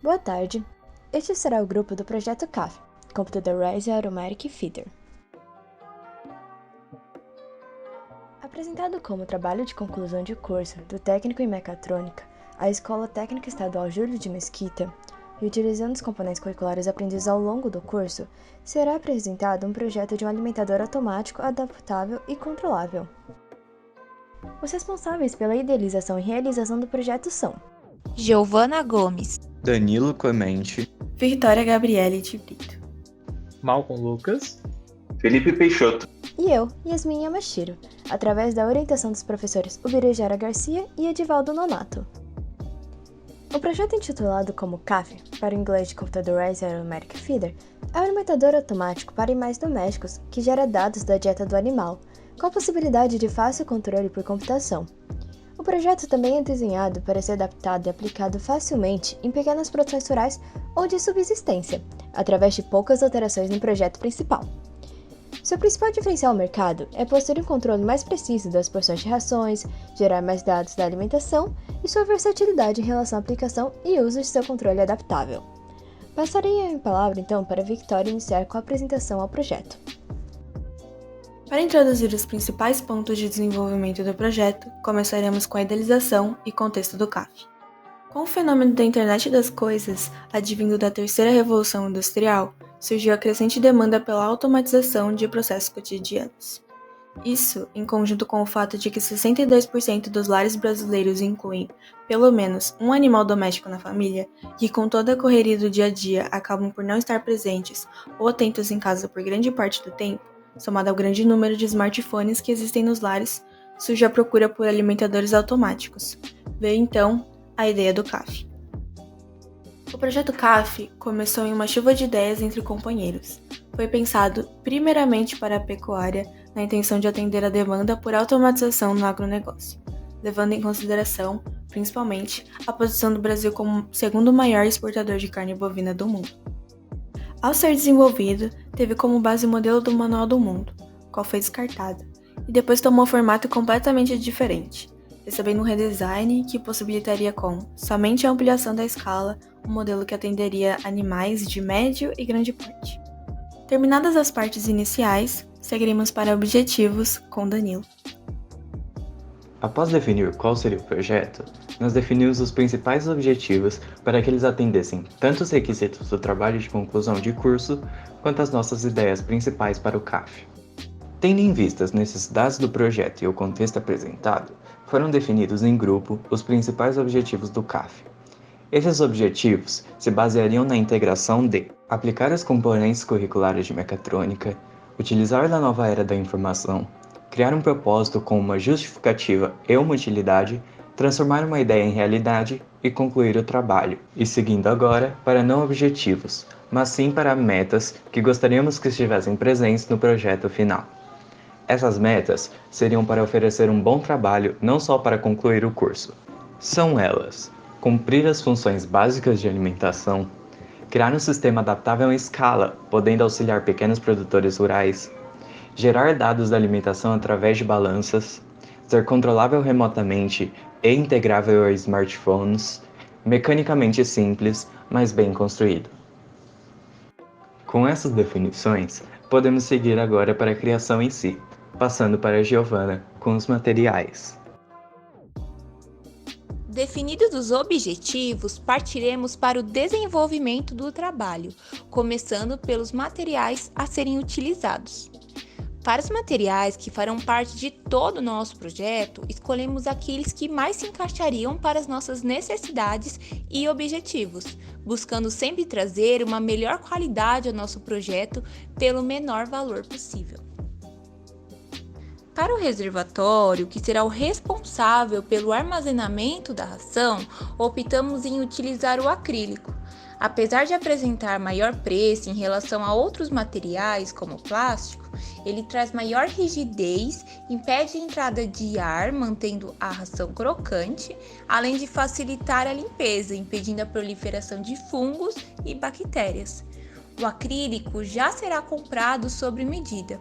Boa tarde. Este será o grupo do projeto CAF, Computerized Automatic Feeder. Apresentado como trabalho de conclusão de curso do técnico em mecatrônica, a Escola Técnica Estadual Júlio de Mesquita, e utilizando os componentes curriculares aprendidos ao longo do curso, será apresentado um projeto de um alimentador automático adaptável e controlável. Os responsáveis pela idealização e realização do projeto são Giovana Gomes, Danilo Clemente, Victoria Gabriele de Brito, Malcolm Lucas, Felipe Peixoto e eu, Yasmin Yamashiro, através da orientação dos professores Ubirajara Garcia e Edivaldo Nonato. O projeto intitulado como CAF, para o inglês de Computerized Automatic Feeder, é um alimentador automático para animais domésticos que gera dados da dieta do animal, com a possibilidade de fácil controle por computação. O projeto também é desenhado para ser adaptado e aplicado facilmente em pequenas produções rurais ou de subsistência, através de poucas alterações no projeto principal. Seu principal diferencial ao mercado é possuir um controle mais preciso das porções de rações, gerar mais dados da alimentação e sua versatilidade em relação à aplicação e uso de seu controle adaptável. Passarei a palavra então para a Victoria iniciar com a apresentação ao projeto. Para introduzir os principais pontos de desenvolvimento do projeto, começaremos com a idealização e contexto do CAF. Com o fenômeno da internet das coisas, advindo da terceira revolução industrial, surgiu a crescente demanda pela automatização de processos cotidianos. Isso, em conjunto com o fato de que 62% dos lares brasileiros incluem, pelo menos, um animal doméstico na família, que com toda a correria do dia a dia acabam por não estar presentes ou atentos em casa por grande parte do tempo, somado ao grande número de smartphones que existem nos lares, surge a procura por alimentadores automáticos. Veio então a ideia do CAF. O projeto CAF começou em uma chuva de ideias entre companheiros. Foi pensado primeiramente para a pecuária, na intenção de atender a demanda por automatização no agronegócio, levando em consideração, principalmente, a posição do Brasil como segundo maior exportador de carne bovina do mundo. Ao ser desenvolvido, teve como base o modelo do Manual do Mundo, qual foi descartado, e depois tomou formato completamente diferente, recebendo um redesign que possibilitaria somente a ampliação da escala, um modelo que atenderia animais de médio e grande porte. Terminadas as partes iniciais, seguiremos para objetivos com Danilo. Após definir qual seria o projeto, nós definimos os principais objetivos para que eles atendessem tanto os requisitos do trabalho de conclusão de curso, quanto as nossas ideias principais para o CAF. Tendo em vista as necessidades do projeto e o contexto apresentado, foram definidos em grupo os principais objetivos do CAF. Esses objetivos se baseariam na integração de aplicar os componentes curriculares de mecatrônica, utilizar da nova era da informação, criar um propósito com uma justificativa e uma utilidade, transformar uma ideia em realidade e concluir o trabalho. E seguindo agora para não objetivos, mas sim para metas que gostaríamos que estivessem presentes no projeto final. Essas metas seriam para oferecer um bom trabalho não só para concluir o curso. São elas: cumprir as funções básicas de alimentação, criar um sistema adaptável em escala, podendo auxiliar pequenos produtores rurais, gerar dados da alimentação através de balanças, ser controlável remotamente e integrável a smartphones, mecanicamente simples, mas bem construído. Com essas definições, podemos seguir agora para a criação em si, passando para a Giovana com os materiais. definidos os objetivos, partiremos para o desenvolvimento do trabalho, começando pelos materiais a serem utilizados. Para os materiais que farão parte de todo o nosso projeto, escolhemos aqueles que mais se encaixariam para as nossas necessidades e objetivos, buscando sempre trazer uma melhor qualidade ao nosso projeto pelo menor valor possível. Para o reservatório, que será o responsável pelo armazenamento da ração, optamos em utilizar o acrílico. Apesar de apresentar maior preço em relação a outros materiais, como o plástico, ele traz maior rigidez, impede a entrada de ar, mantendo a ração crocante, além de facilitar a limpeza, impedindo a proliferação de fungos e bactérias. O acrílico já será comprado sob medida.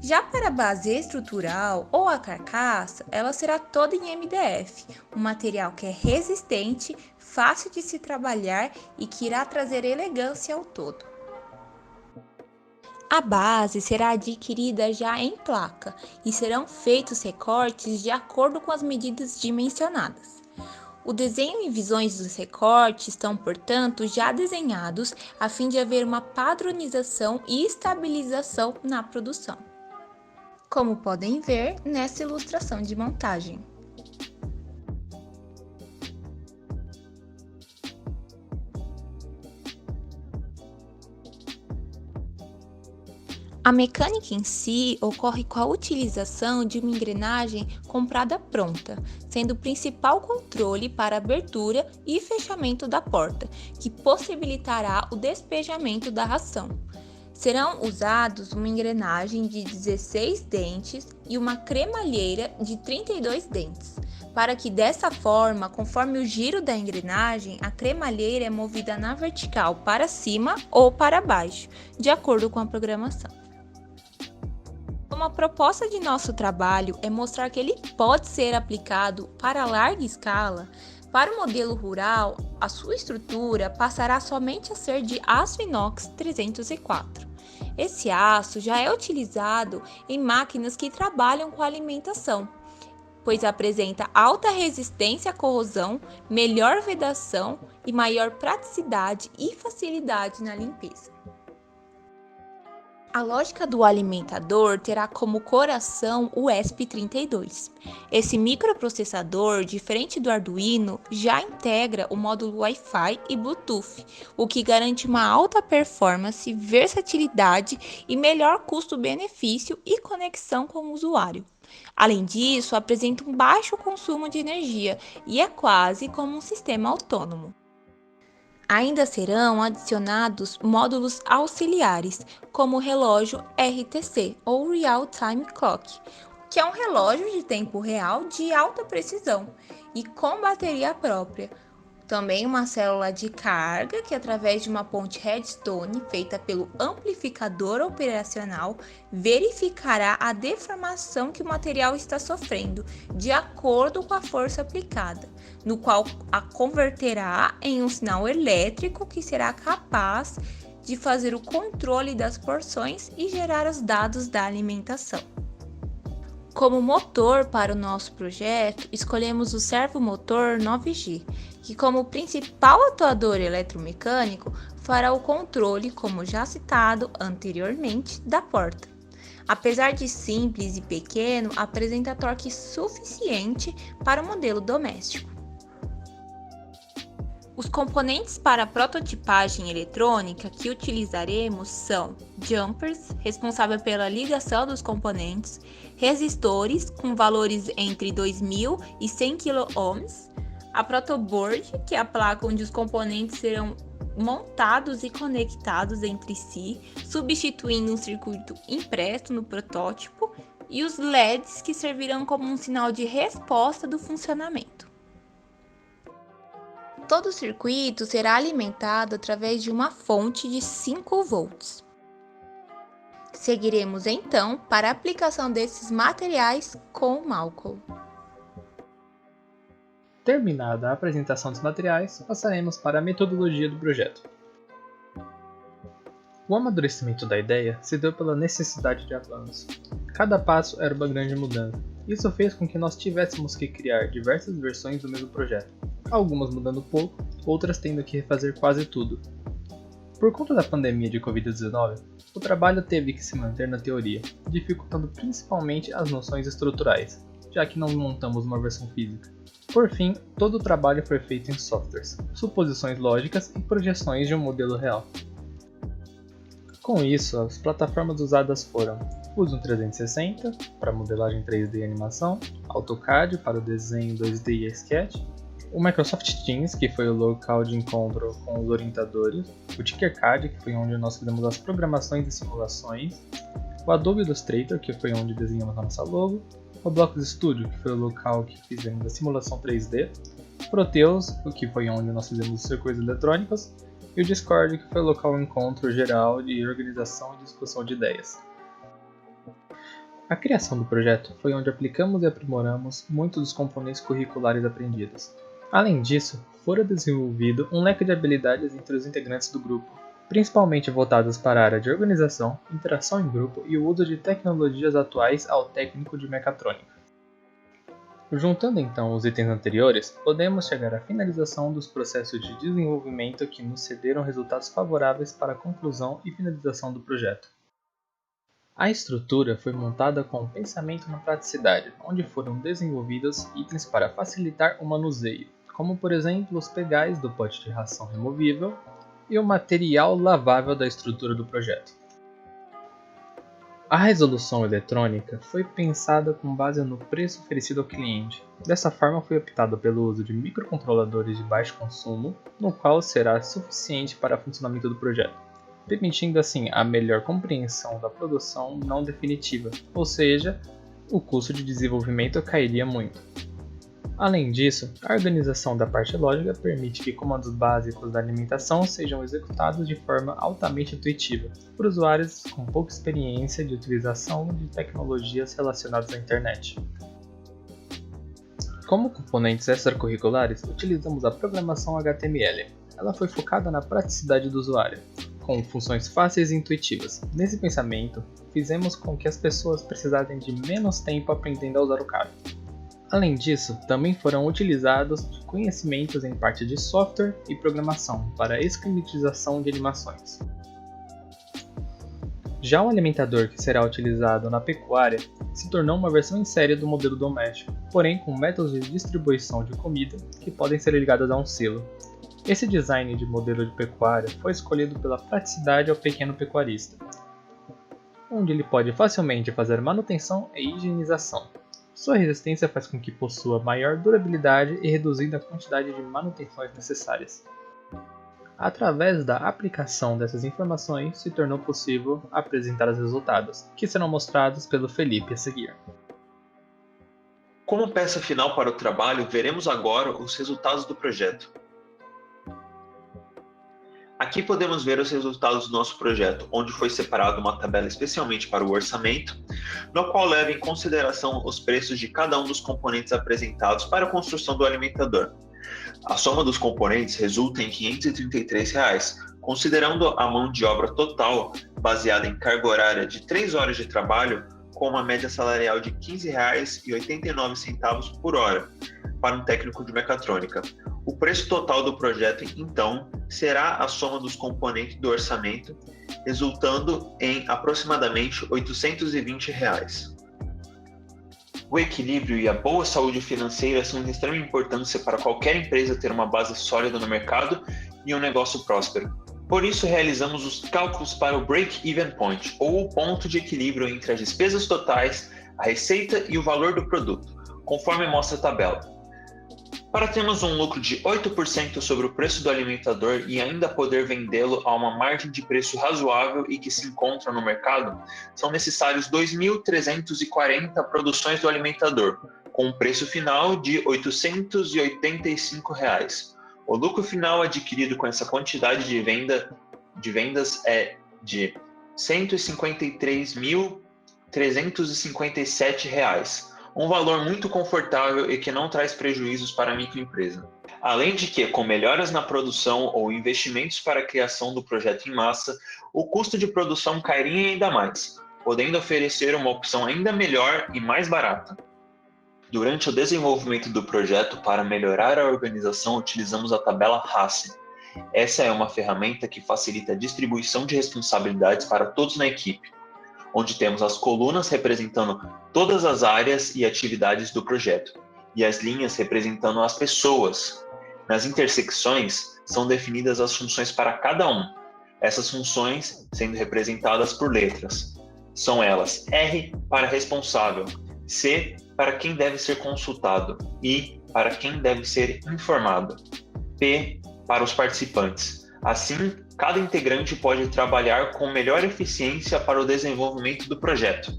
Já para a base estrutural ou a carcaça, ela será toda em MDF, um material que é resistente, fácil de se trabalhar e que irá trazer elegância ao todo. A base será adquirida já em placa e serão feitos recortes de acordo com as medidas dimensionadas. O desenho e visões dos recortes estão, portanto, já desenhados a fim de haver uma padronização e estabilização na produção, como podem ver nessa ilustração de montagem. A mecânica em si ocorre com a utilização de uma engrenagem comprada pronta, sendo o principal controle para abertura e fechamento da porta, que possibilitará o despejamento da ração. Serão usados uma engrenagem de 16 dentes e uma cremalheira de 32 dentes, para que dessa forma, conforme o giro da engrenagem, a cremalheira é movida na vertical para cima ou para baixo, de acordo com a programação. Uma proposta de nosso trabalho é mostrar que ele pode ser aplicado para larga escala. Para o modelo rural, a sua estrutura passará somente a ser de aço inox 304. Esse aço já é utilizado em máquinas que trabalham com alimentação, pois apresenta alta resistência à corrosão, melhor vedação e maior praticidade e facilidade na limpeza. A lógica do alimentador terá como coração o ESP32. Esse microprocessador, diferente do Arduino, já integra o módulo Wi-Fi e Bluetooth, o que garante uma alta performance, versatilidade e melhor custo-benefício e conexão com o usuário. Além disso, apresenta um baixo consumo de energia e é quase como um sistema autônomo. Ainda serão adicionados módulos auxiliares, como o relógio RTC, ou Real Time Clock, que é um relógio de tempo real de alta precisão e com bateria própria. Também uma célula de carga que, através de uma ponte Redstone feita pelo amplificador operacional, verificará a deformação que o material está sofrendo, de acordo com a força aplicada, no qual a converterá em um sinal elétrico que será capaz de fazer o controle das porções e gerar os dados da alimentação. Como motor para o nosso projeto, escolhemos o servomotor 9G, que como principal atuador eletromecânico fará o controle, como já citado anteriormente, da porta. Apesar de simples e pequeno, apresenta torque suficiente para o modelo doméstico. Os componentes para a prototipagem eletrônica que utilizaremos são jumpers, responsável pela ligação dos componentes, resistores com valores entre 2000 e 100 kΩ, a protoboard, que é a placa onde os componentes serão montados e conectados entre si, substituindo um circuito impresso no protótipo, e os LEDs, que servirão como um sinal de resposta do funcionamento. Todo o circuito será alimentado através de uma fonte de 5 volts. Seguiremos então para a aplicação desses materiais com o Malcolm. Terminada a apresentação dos materiais, passaremos para a metodologia do projeto. O amadurecimento da ideia se deu pela necessidade de avanço. Cada passo era uma grande mudança. Isso fez com que nós tivéssemos que criar diversas versões do mesmo projeto, algumas mudando pouco, outras tendo que refazer quase tudo. Por conta da pandemia de Covid-19, o trabalho teve que se manter na teoria, dificultando principalmente as noções estruturais, já que não montamos uma versão física. Por fim, todo o trabalho foi feito em softwares, suposições lógicas e projeções de um modelo real. Com isso, as plataformas usadas foram Fusion 360 para modelagem 3D e animação, AutoCAD para o desenho 2D e Sketch, o Microsoft Teams, que foi o local de encontro com os orientadores, o Tinkercad, que foi onde nós fizemos as programações e simulações, o Adobe Illustrator, que foi onde desenhamos a nossa logo, o Blocks Studio, que foi o local que fizemos a simulação 3D, Proteus, que foi onde nós fizemos os circuitos eletrônicos, e o Discord, que foi o local de encontro geral de organização e discussão de ideias. A criação do projeto foi onde aplicamos e aprimoramos muitos dos componentes curriculares aprendidos. Além disso, fora desenvolvido um leque de habilidades entre os integrantes do grupo, principalmente voltadas para a área de organização, interação em grupo e o uso de tecnologias atuais ao técnico de mecatrônica. Juntando então os itens anteriores, podemos chegar à finalização dos processos de desenvolvimento que nos cederam resultados favoráveis para a conclusão e finalização do projeto. A estrutura foi montada com um pensamento na praticidade, onde foram desenvolvidos itens para facilitar o manuseio, como por exemplo os pegais do pote de ração removível e o material lavável da estrutura do projeto. A resolução eletrônica foi pensada com base no preço oferecido ao cliente. Dessa forma, foi optado pelo uso de microcontroladores de baixo consumo, no qual será suficiente para o funcionamento do projeto, permitindo assim a melhor compreensão da produção não definitiva, ou seja, o custo de desenvolvimento cairia muito. Além disso, a organização da parte lógica permite que comandos básicos da alimentação sejam executados de forma altamente intuitiva por usuários com pouca experiência de utilização de tecnologias relacionadas à internet. Como componentes extracurriculares, utilizamos a programação HTML. Ela foi focada na praticidade do usuário, com funções fáceis e intuitivas. Nesse pensamento, fizemos com que as pessoas precisassem de menos tempo aprendendo a usar o CAD. Além disso, também foram utilizados conhecimentos em parte de software e programação para a esquematização de animações. Já o alimentador que será utilizado na pecuária se tornou uma versão em série do modelo doméstico, porém com métodos de distribuição de comida que podem ser ligados a um silo. Esse design de modelo de pecuária foi escolhido pela praticidade ao pequeno pecuarista, onde ele pode facilmente fazer manutenção e higienização. Sua resistência faz com que possua maior durabilidade e reduzindo a quantidade de manutenções necessárias. Através da aplicação dessas informações, se tornou possível apresentar os resultados, que serão mostrados pelo Felipe a seguir. Como peça final para o trabalho, veremos agora os resultados do projeto. Aqui podemos ver os resultados do nosso projeto, onde foi separada uma tabela especialmente para o orçamento, no qual leva em consideração os preços de cada um dos componentes apresentados para a construção do alimentador. A soma dos componentes resulta em R$ 533, considerando a mão de obra total baseada em carga horária de 3 horas de trabalho, com uma média salarial de R$ 15,89 por hora para um técnico de mecatrônica. O preço total do projeto, então, será a soma dos componentes do orçamento, resultando em aproximadamente R$ 820. O equilíbrio e a boa saúde financeira são de extrema importância para qualquer empresa ter uma base sólida no mercado e um negócio próspero. Por isso, realizamos os cálculos para o Break-Even Point, ou o ponto de equilíbrio entre as despesas totais, a receita e o valor do produto, conforme mostra a tabela. Para termos um lucro de 8% sobre o preço do alimentador e ainda poder vendê-lo a uma margem de preço razoável e que se encontra no mercado, são necessários 2.340 produções do alimentador, com um preço final de R$ 885. O lucro final adquirido com essa quantidade de vendas é de R$ 153.357, um valor muito confortável e que não traz prejuízos para a microempresa. Além de que, com melhoras na produção ou investimentos para a criação do projeto em massa, o custo de produção cairia ainda mais, podendo oferecer uma opção ainda melhor e mais barata. Durante o desenvolvimento do projeto, para melhorar a organização, utilizamos a tabela Hasse. Essa é uma ferramenta que facilita a distribuição de responsabilidades para todos na equipe, onde temos as colunas representando todas as áreas e atividades do projeto, e as linhas representando as pessoas. Nas intersecções, são definidas as funções para cada um, essas funções sendo representadas por letras. São elas R para responsável, C para quem deve ser consultado, I para quem deve ser informado, P para os participantes. Assim, cada integrante pode trabalhar com melhor eficiência para o desenvolvimento do projeto.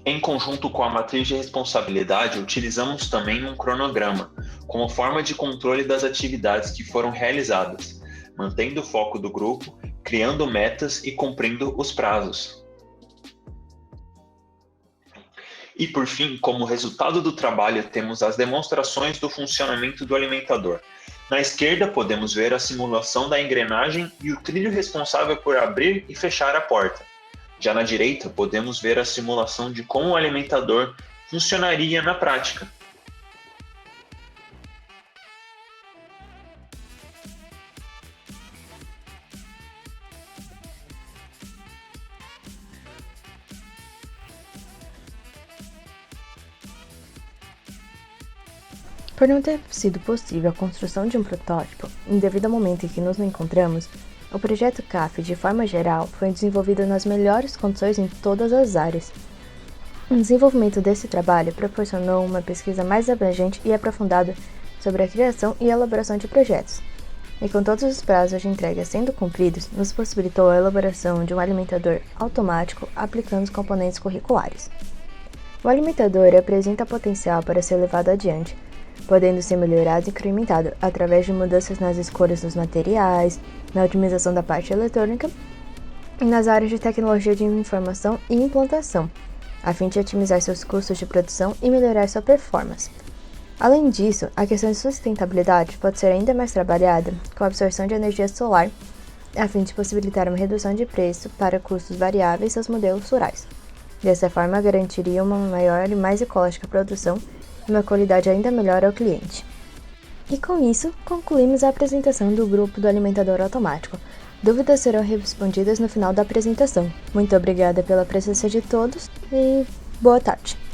Em conjunto com a matriz de responsabilidade, utilizamos também um cronograma, como forma de controle das atividades que foram realizadas, mantendo o foco do grupo, criando metas e cumprindo os prazos. E por fim, como resultado do trabalho, temos as demonstrações do funcionamento do alimentador. Na esquerda, podemos ver a simulação da engrenagem e o trilho responsável por abrir e fechar a porta. Já na direita, podemos ver a simulação de como o alimentador funcionaria na prática. Por não ter sido possível a construção de um protótipo, em devido ao momento em que nos encontramos, o projeto CAF, de forma geral, foi desenvolvido nas melhores condições em todas as áreas. O desenvolvimento desse trabalho proporcionou uma pesquisa mais abrangente e aprofundada sobre a criação e elaboração de projetos, e com todos os prazos de entrega sendo cumpridos, nos possibilitou a elaboração de um alimentador automático aplicando os componentes curriculares. O alimentador apresenta potencial para ser levado adiante, podendo ser melhorado e incrementado através de mudanças nas escolhas dos materiais, na otimização da parte eletrônica e nas áreas de tecnologia de informação e implantação, a fim de otimizar seus custos de produção e melhorar sua performance. Além disso, a questão de sustentabilidade pode ser ainda mais trabalhada com a absorção de energia solar, a fim de possibilitar uma redução de preço para custos variáveis aos modelos rurais. Dessa forma, garantiria uma maior e mais ecológica produção e uma qualidade ainda melhor ao cliente. E com isso, concluímos a apresentação do grupo do alimentador automático. Dúvidas serão respondidas no final da apresentação. Muito obrigada pela presença de todos e boa tarde!